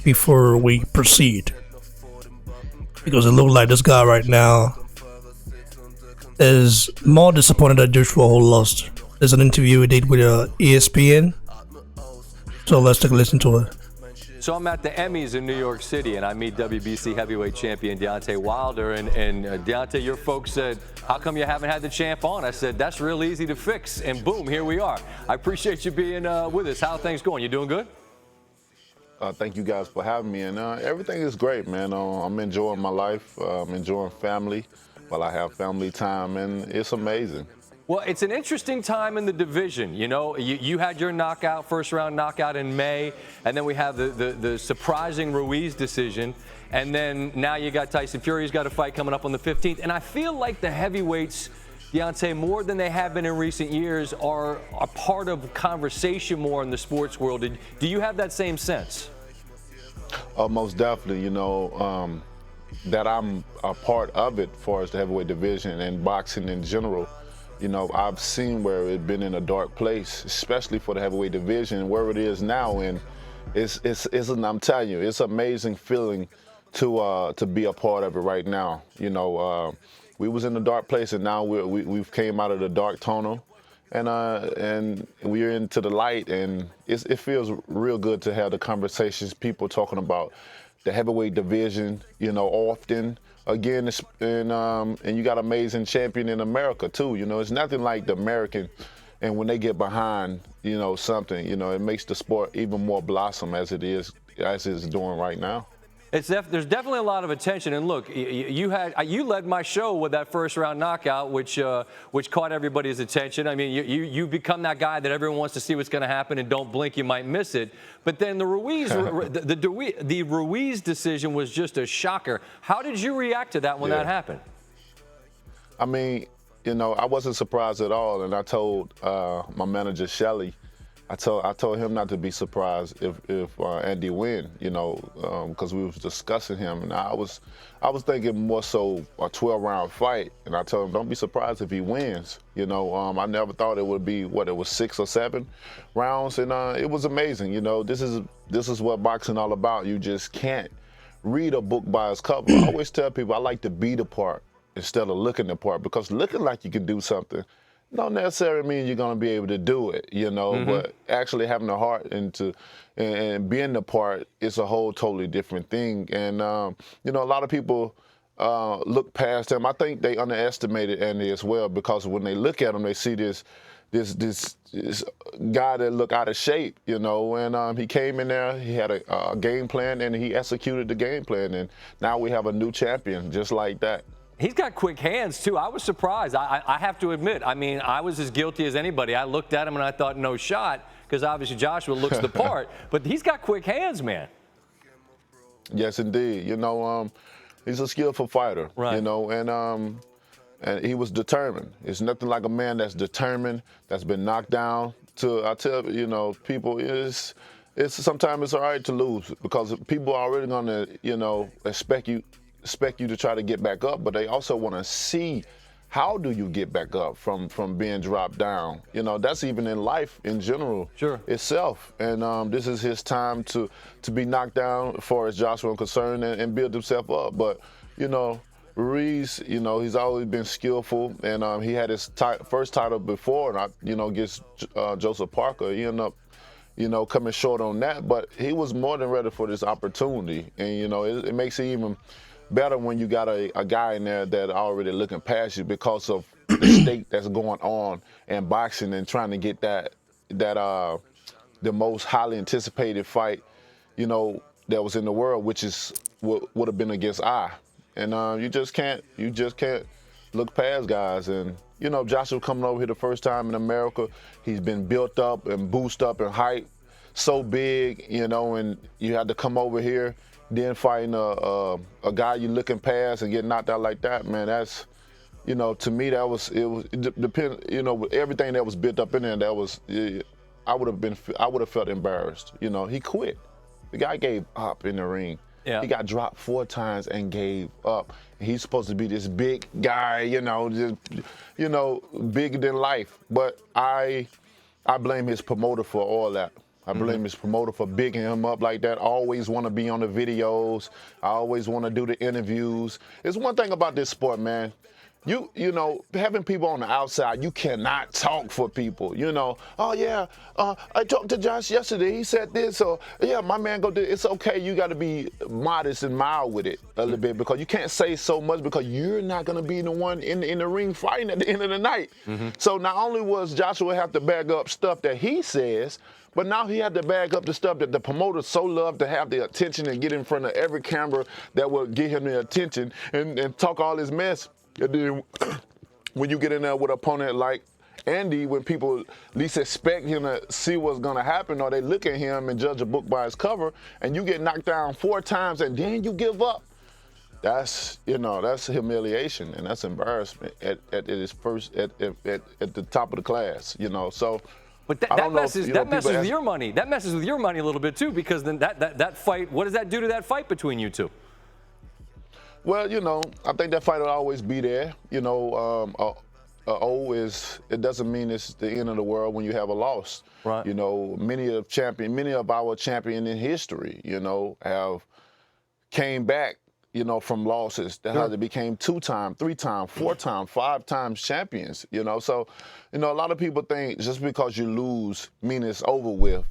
before we proceed, because it looks like this guy right now is more disappointed that Joshua Hall lost. There's an interview he did with ESPN, so let's take a listen to it. So I'm at the Emmys in New York City, and I meet WBC heavyweight champion Deontay Wilder. And Deontay, your folks said, how come you haven't had the champ on? I said, that's real easy to fix. And boom, here we are. I appreciate you being with us. How are things going? You doing good? Thank you guys for having me. And everything is great, man. I'm enjoying my life. I'm enjoying family while I have family time, and it's amazing. Well, it's an interesting time in the division. You know, you had your knockout, first round knockout in May, and then we have the surprising Ruiz decision. And then now you got Tyson Fury's got a fight coming up on the 15th. And I feel like the heavyweights, Deontay, more than they have been in recent years, are a part of conversation more in the sports world. Do you have that same sense? Most definitely, that I'm a part of it as far as the heavyweight division and boxing in general. I've seen where it's been in a dark place, especially for the heavyweight division, where it is now. And I'm telling you, it's an amazing feeling to be a part of it right now. We was in a dark place, and now we've came out of the dark tunnel, and we're into the light, and it feels real good to have the conversations, people talking about the heavyweight division, often. Again, and you got an amazing champion in America too. It's nothing like the American, and when they get behind, something, it makes the sport even more blossom as it's doing right now. There's definitely a lot of attention, and look, you led my show with that first round knockout, which caught everybody's attention. I mean, you become that guy that everyone wants to see what's going to happen, and don't blink, you might miss it. But then the Ruiz, the Ruiz decision was just a shocker. How did you react to that when that happened? I mean, I wasn't surprised at all, and I told my manager Shelly. I told him not to be surprised if Andy win, because we was discussing him, and I was thinking more so a 12-round fight, and I told him don't be surprised if he wins. I never thought it would be it was 6 or 7 rounds, and it was amazing. This is what boxing all about. You just can't read a book by its cover. I always tell people I like to be the part instead of looking the part, because looking like you can do something don't necessarily mean you're going to be able to do it, but actually having the heart and being the part is a whole totally different thing. And, a lot of people look past him. I think they underestimated Andy as well, because when they look at him, they see this guy that look out of shape, and he came in there, he had a game plan, and he executed the game plan. And now we have a new champion just like that. He's got quick hands, too. I was surprised. I have to admit. I mean, I was as guilty as anybody. I looked at him and I thought, no shot, because obviously Joshua looks the part. But he's got quick hands, man. Yes, indeed. He's a skillful fighter, right. And he was determined. It's nothing like a man that's determined, that's been knocked down. I tell people, it's sometimes it's all right to lose, because people are already going to, expect you to try to get back up, but they also want to see how do you get back up from being dropped down. That's even in life in general itself. And this is his time to be knocked down as far as Joshua is concerned, and build himself up. But, Ruiz, he's always been skillful, and he had his first title before, and against Joseph Parker. He ended up coming short on that, but he was more than ready for this opportunity. And, it makes it even better when you got a guy in there that already looking past you, because of the state that's going on in boxing, and trying to get that the most highly anticipated fight, that was in the world, which is would have been against I. And you just can't look past guys. And Joshua coming over here the first time in America, he's been built up and boosted up in height, so big, and you had to come over here. Then fighting a guy you looking past and getting knocked out like that, man, that's, to me, with everything that was built up in there, I would have felt embarrassed. He quit. The guy gave up in the ring. Yeah. He got dropped 4 times and gave up. He's supposed to be this big guy, bigger than life. But I blame his promoter for all that. I blame his promoter for bigging him up like that. I always want to be on the videos. I always want to do the interviews. It's one thing about this sport, man. You know, having people on the outside, you cannot talk for people. You know, oh yeah, I talked to Josh yesterday. He said this, or yeah, my man go do. It's okay. You got to be modest and mild with it a little bit because you can't say so much because you're not gonna be the one in the ring fighting at the end of the night. So not only was Joshua have to bag up stuff that he says, but now he had to bag up the stuff that the promoter so loved to have the attention and get in front of every camera that would get him the attention and talk all his mess. And then when you get in there with an opponent like Andy, when people at least expect him to see what's going to happen, or they look at him and judge a book by its cover, and you get knocked down 4 times and then you give up, that's humiliation and that's embarrassment at the top of the class, So. But that messes with your money. That messes with your money a little bit too, because then that fight. What does that do to that fight between you two? Well, I think that fight will always be there. It doesn't mean it's the end of the world when you have a loss. Right. Many of our champions in history, have came back, from losses. That's how they became 2-time, 3-time, 4-time, 5 times champions, So, a lot of people think just because you lose mean it's over with,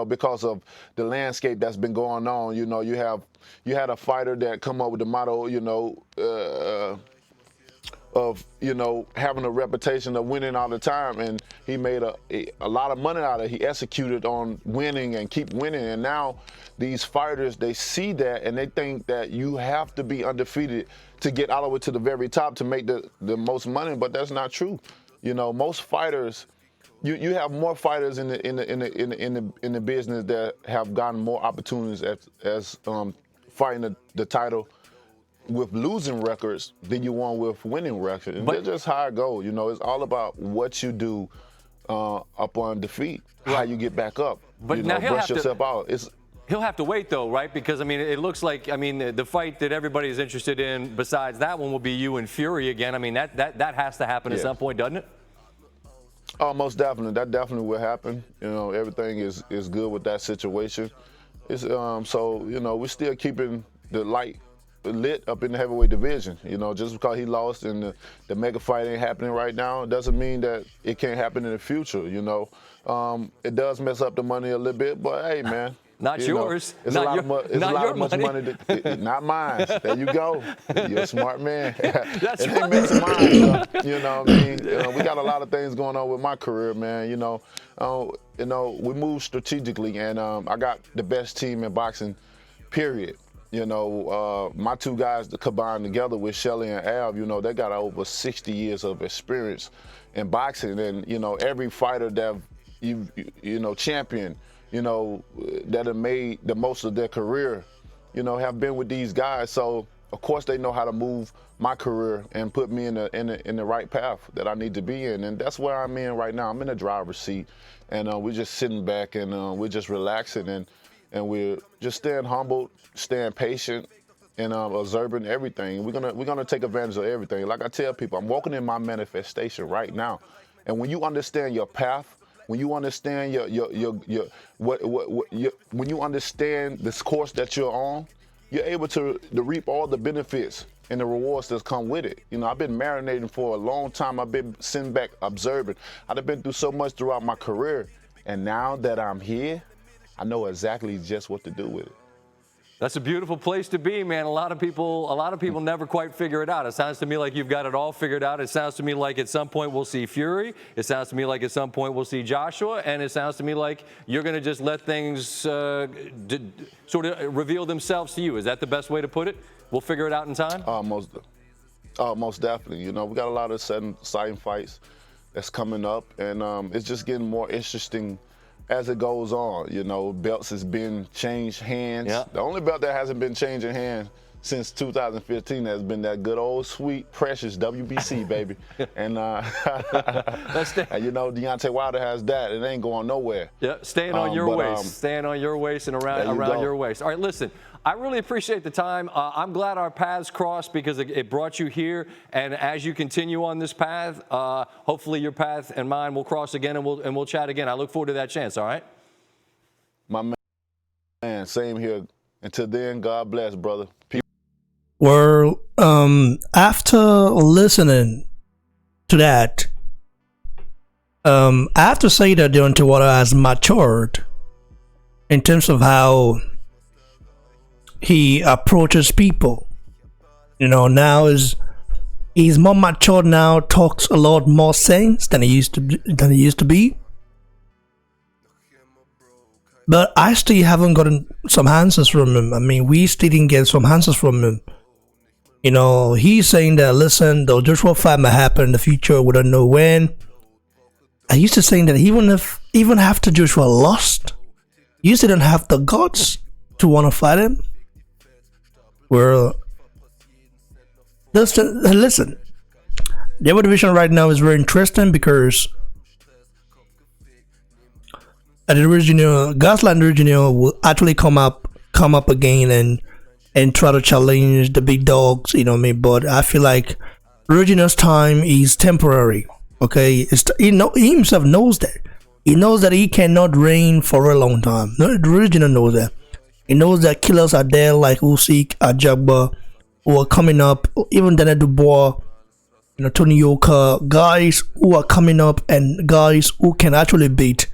because of the landscape that's been going on. You had a fighter that come up with the motto, of having a reputation of winning all the time, and he made a lot of money out of it. He executed on winning and keep winning, and now these fighters, they see that and they think that you have to be undefeated to get all the way to the very top to make the most money, but that's not true. Most fighters, you have more fighters in the business that have gotten more opportunities as fighting the title with losing records than you won with winning records. And that's just how it goes. It's all about what you do upon defeat, how you get back up. But now brush yourself out. He'll have to wait, though, right? Because, it looks like, the fight that everybody is interested in besides that one will be you and Fury again. That has to happen at some point, doesn't it? Oh, most definitely. That definitely will happen. Everything is good with that situation. It's so, we're still keeping the light lit up in the heavyweight division. Just because he lost and the mega fight ain't happening right now, it doesn't mean that it can't happen in the future. It does mess up the money a little bit, but hey, man. Not yours. It's a lot of money. Not mine. There you go. You're a smart man. That's it right. ain't messing mine up. What I mean? We got a lot of things going on with my career, man. We move strategically, and I got the best team in boxing, period. My 2 guys that combined together with Shelly and Al, they got over 60 years of experience in boxing, and every fighter that champion, that have made the most of their career, have been with these guys. So of course they know how to move my career and put me in the right path that I need to be in, and that's where I'm in right now. I'm in the driver's seat, and we're just sitting back and we're just relaxing and we're just staying humble, staying patient, and observing everything. We're gonna take advantage of everything. Like I tell people, I'm walking in my manifestation right now, and when you understand your path, when you understand when you understand this course that you're on, you're able to reap all the benefits and the rewards that come with it. I've been marinating for a long time. I've been sitting back, observing. I've been through so much throughout my career, and now that I'm here, I know exactly just what to do with it. That's a beautiful place to be, man. A lot of people never quite figure it out. It sounds to me like you've got it all figured out. It sounds to me like at some point we'll see Fury. It sounds to me like at some point we'll see Joshua. And it sounds to me like you're going to just let things sort of reveal themselves to you. Is that the best way to put it? We'll figure it out in time? Most definitely. We got a lot of exciting fights that's coming up. And it's just getting more interesting as it goes on. Belts has been changed hands. Yeah. The only belt that hasn't been changing hands since 2015 has been that good old sweet precious WBC, baby. And Deontay Wilder has that. It ain't going nowhere. Yeah, staying on your waist. Staying on your waist and around your waist. All right, listen, I really appreciate the time. I'm glad our paths crossed because it brought you here. And as you continue on this path, hopefully your path and mine will cross again and we'll chat again. I look forward to that chance, all right? My man, same here. Until then, God bless, brother. Peace. Well, after listening to that, I have to say that Deontay Wilder has matured in terms of how he approaches people. Now he's more mature now, talks a lot more sense than he used to be. But I still haven't gotten some answers from him. I mean, we still didn't get some answers from him. He's saying that, listen, the Joshua fight might happen in the future, we don't know when. I used to saying that even after Joshua lost, you still don't have the guts to want to fight him. Well, listen, the other division right now is very interesting because at the original, Gasland original will actually come up again and try to challenge the big dogs, you know what I mean? But I feel like original's time is temporary. Okay, he himself knows that. He knows that he cannot reign for a long time. The original knows that. He knows that killers are there like Usyk, Ajagba, who are coming up, even Daniel Dubois, Tony Yoka, guys who are coming up and guys who can actually beat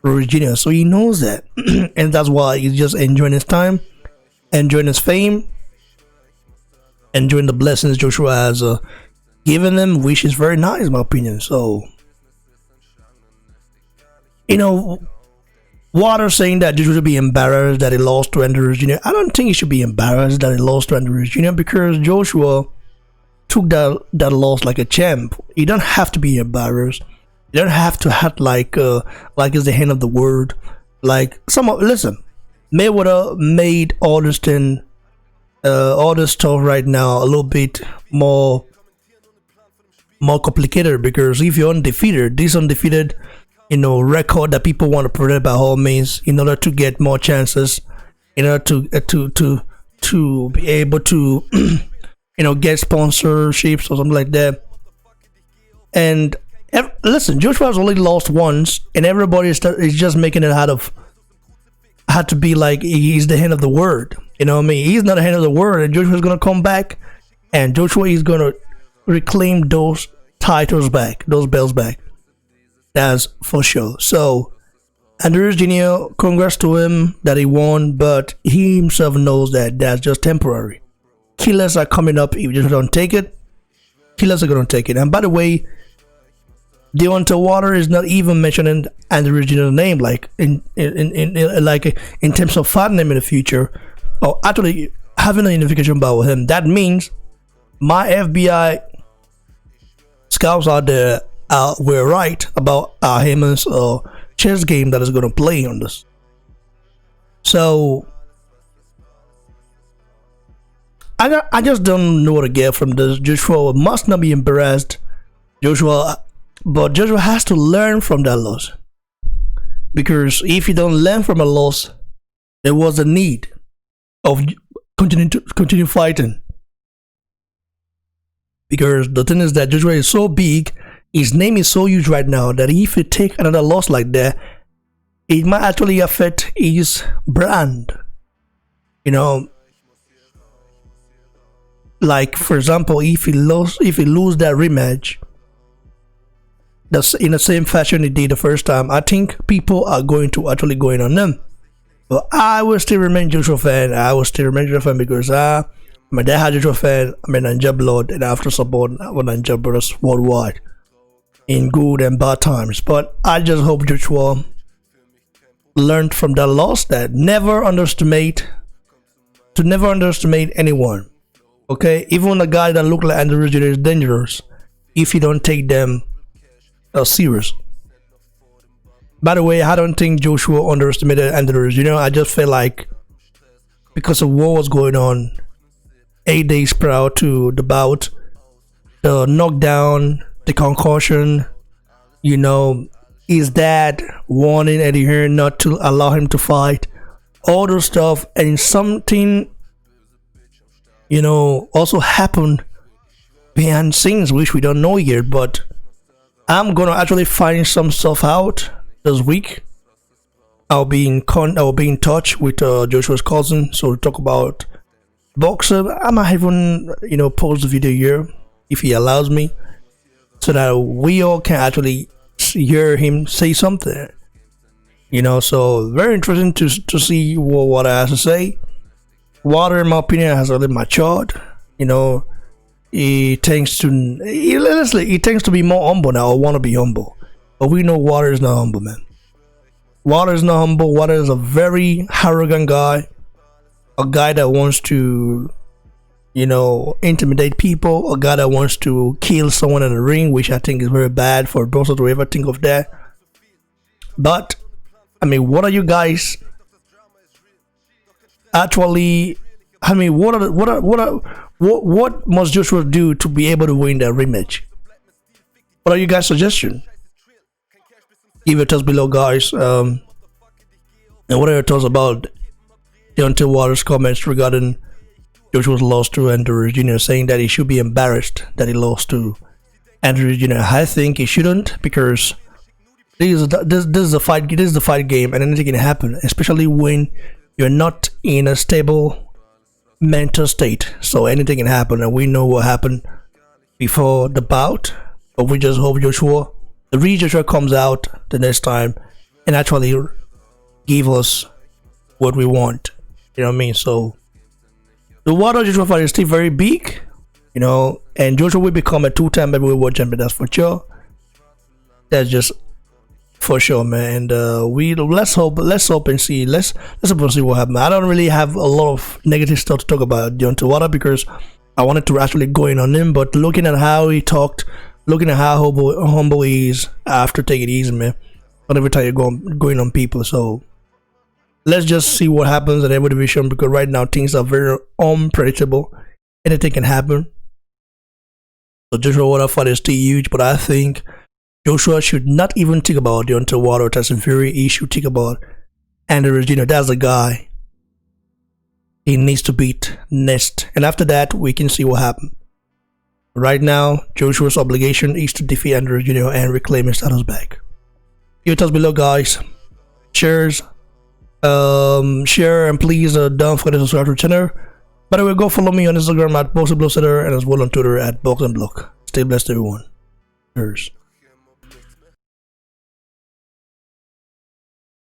Regina. So he knows that. And that's why he's just enjoying his time, enjoying his fame, enjoying the blessings Joshua has given him, which is very nice in my opinion. So, Water saying that Joshua should be embarrassed that he lost to Andrew Jr. I don't think he should be embarrassed that he lost to Andrew Jr. because Joshua took that loss like a champ. You don't have to be embarrassed. You don't have to act like it's the end of the world. Listen, Mayweather made all this stuff right now a little bit more complicated because if you're undefeated, this undefeated record that people want to protect by all means in order to get more chances, in order to be able to get sponsorships or something like that. And listen, Joshua's only lost once, and everybody is just making it had to be like he's the end of the world. You know what I mean? He's not the end of the world, and Joshua's gonna come back, and Joshua is gonna reclaim those titles back, those belts back. That's for sure. So, Andrews Jr., congrats to him that he won, but he himself knows that that's just temporary. Killers are coming up. If you just don't take it, killers are gonna take it. And by the way, Deontay Wilder is not even mentioning Andrews Jr.'s name, like in terms of fighting him in the future, or actually having an identification about him. That means my FBI scouts out there were right about Heyman's chess game that is going to play on this. So I just don't know what to get from this. Joshua must not be embarrassed, but Joshua has to learn from that loss, because if you don't learn from a loss, there was a need of continue fighting. Because the thing is that Joshua is so big, his name is so huge right now that if you take another loss like that, it might actually affect his brand. Like for example, if he lose that rematch, that's in the same fashion he did the first time, I think people are going to actually go in on them. But I will still remain Joshua fan. Because my dad had Joshua fan. I'm a Ninja blood, and I have to support Ninja brothers worldwide in good and bad times. But I just hope Joshua learned from that loss that never underestimate anyone. Okay, even a guy that look like Andrew Jr. is dangerous if you don't take them serious. By the way, I don't think Joshua underestimated Andrews. I just felt like because of what was going on 8 days prior to the bout, the knockdown, the concussion, his dad warning Eddie Hearn not to allow him to fight, all those stuff, and something, also happened behind scenes which we don't know yet. But I'm gonna actually find some stuff out this week. I'll be in touch with Joshua's cousin, so we'll talk about boxer. I might even post the video here if he allows me, so that we all can actually hear him say something. So very interesting to see what Water has to say. Water, in my opinion, has already matured. He tends to be more humble now, or want to be humble. But we know Water is not humble, man. Water is not humble. Water is a very arrogant guy, a guy that wants to, intimidate people, a guy that wants to kill someone in the ring, which I think is very bad for boxers to ever think of that. But what are you guys actually? What must Joshua do to be able to win that rematch? What are you guys' suggestions? Give your thoughts below, guys. And what are your thoughts about Deontay Wilder's comments regarding Joshua's loss to Andrew Jr., saying that he should be embarrassed that he lost to Andrew Jr.? I think he shouldn't, because this is a fight. This is the fight game, and anything can happen, especially when you're not in a stable mental state. So anything can happen, and we know what happened before the bout. But we just hope the real Joshua comes out the next time and actually give us what we want. You know what I mean? So the Wilder Joshua fight is still very big, and Joshua will become a 2-time heavyweight world champion. That's for sure. That's just for sure, man. And let's hope and see. Let's hope and see what happens. I don't really have a lot of negative stuff to talk about Deontay Wilder, because I wanted to actually go in on him. But looking at how he talked, looking at how humble he is, I have to take it easy, man. Not every time you're going on people. So let's just see what happens in every division, because right now things are very unpredictable. Anything can happen. So Joshua Wilder fight is still huge, but I think Joshua should not even think about Deontay Wilder or Tyson Fury. He should think about Andrew Jr. That's the guy he needs to beat next. And after that, we can see what happens. Right now, Joshua's obligation is to defeat Andrew Jr. and reclaim his titles back. Your thoughts below, guys. Share, and please don't forget to subscribe to the channel. By the way, go follow me on Instagram at BoxingBlockCenter and as well on Twitter at BoxingBlock. Stay blessed, everyone. Cheers.